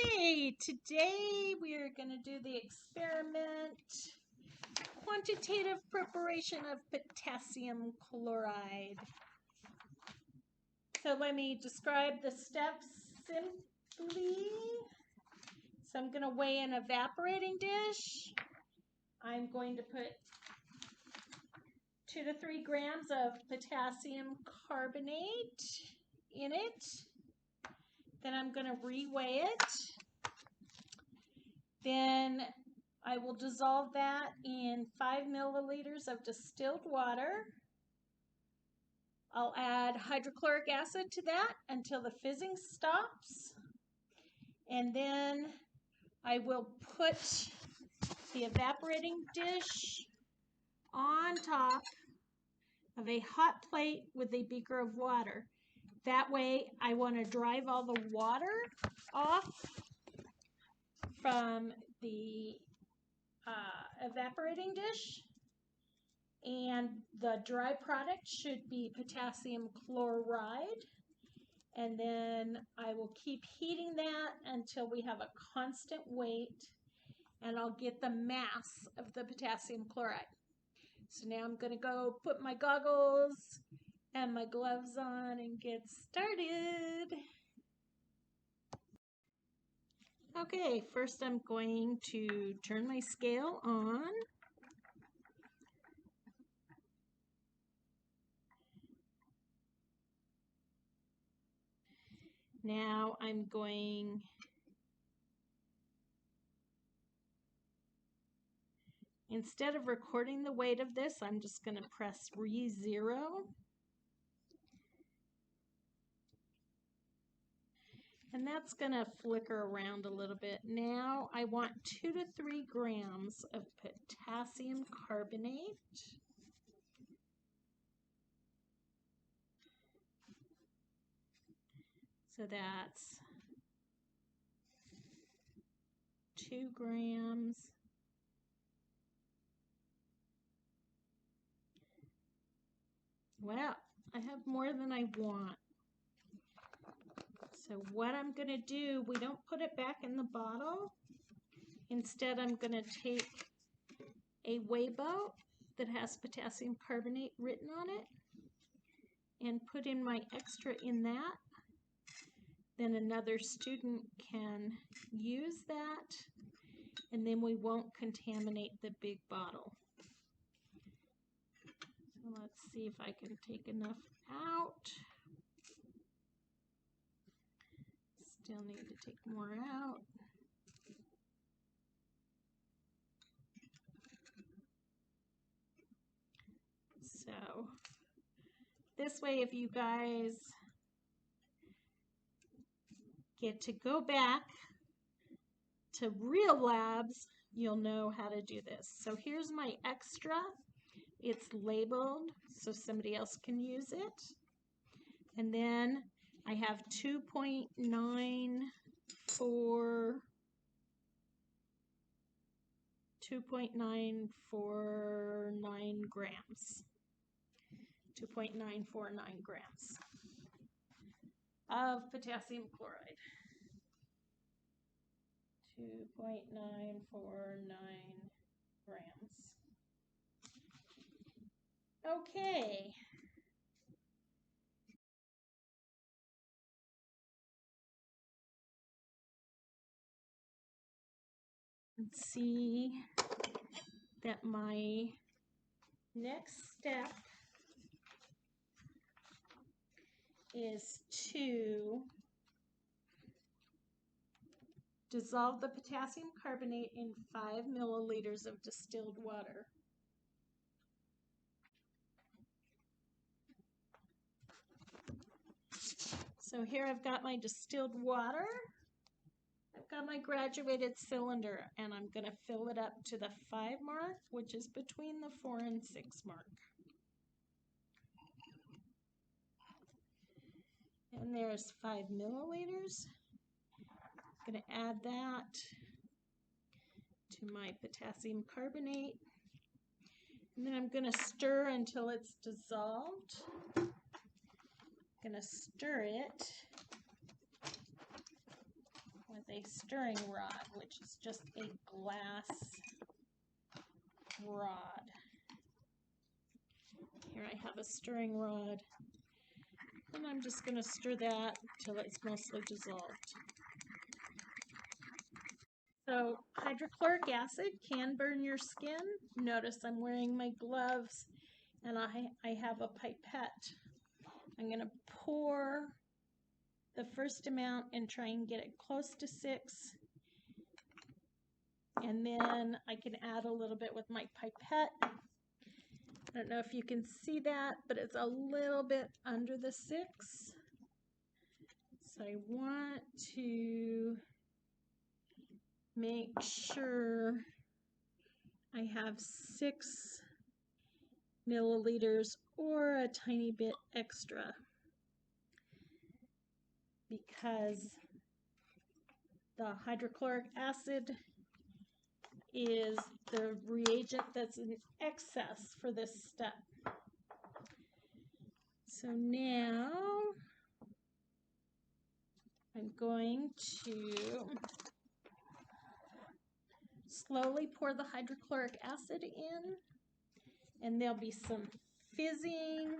Okay, today we are going to do the experiment, quantitative preparation of potassium chloride. So let me describe the steps simply. So I'm going to weigh an evaporating dish. I'm going to put 2 to 3 grams of potassium carbonate in it. Then I'm going to reweigh it. Then I will dissolve that in 5 milliliters of distilled water. I'll add hydrochloric acid to that until the fizzing stops. And then I will put the evaporating dish on top of a hot plate with a beaker of water. That way I want to drive all the water off from the evaporating dish, and the dry product should be potassium chloride, and then I will keep heating that until we have a constant weight, and I'll get the mass of the potassium chloride. So now I'm going to go put my goggles and my gloves on and get started. Okay, first I'm going to turn my scale on. Now I'm going instead of recording the weight of this, I'm just going to press re-0. And that's going to flicker around a little bit. Now I want 2 to 3 grams of potassium carbonate. So that's 2 grams. Well, I have more than I want. So what I'm going to do, we don't put it back in the bottle. Instead, I'm going to take a weigh boat that has potassium carbonate written on it and put in my extra in that. Then another student can use that, and then we won't contaminate the big bottle. So let's see if I can take enough out. Still need to take more out. So this way, if you guys get to go back to real labs, you'll know how to do this. So here's my extra. It's labeled so somebody else can use it. And then I have 2.949 grams. 2.949 grams of potassium chloride. 2.949 grams. Okay. Let's see that my next step is to dissolve the potassium carbonate in 5 milliliters of distilled water. So here I've got my distilled water. I've got my graduated cylinder, and I'm going to fill it up to the 5 mark, which is between the 4 and 6 mark. And there's 5 milliliters. I'm going to add that to my potassium carbonate. And then I'm going to stir until it's dissolved. I'm going to stir it with a stirring rod, which is just a glass rod. Here I have a stirring rod, and I'm just going to stir that till it's mostly dissolved. So hydrochloric acid can burn your skin. Notice I'm wearing my gloves and I have a pipette. I'm going to pour the first amount and try and get it close to 6. And then I can add a little bit with my pipette. I don't know if you can see that, but it's a little bit under the 6. So I want to make sure I have 6 milliliters or a tiny bit extra, because the hydrochloric acid is the reagent that's in excess for this step. So now I'm going to slowly pour the hydrochloric acid in, and there'll be some fizzing,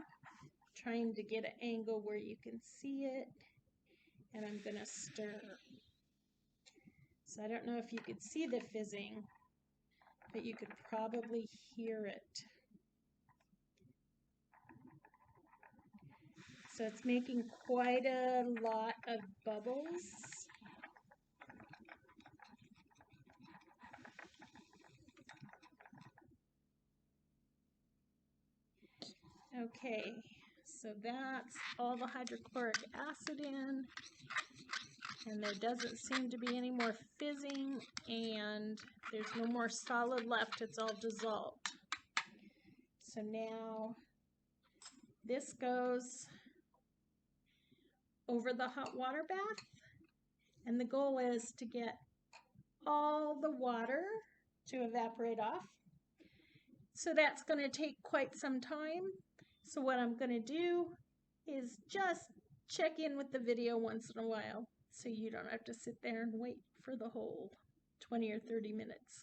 trying to get an angle where you can see it, and I'm going to stir. So I don't know if you could see the fizzing, but you could probably hear it. So it's making quite a lot of bubbles. Okay, so that's all the hydrochloric acid in, and there doesn't seem to be any more fizzing, and there's no more solid left. It's all dissolved. So now this goes over the hot water bath, and the goal is to get all the water to evaporate off. So that's going to take quite some time. So what I'm going to do is just check in with the video once in a while, so you don't have to sit there and wait for the whole 20 or 30 minutes.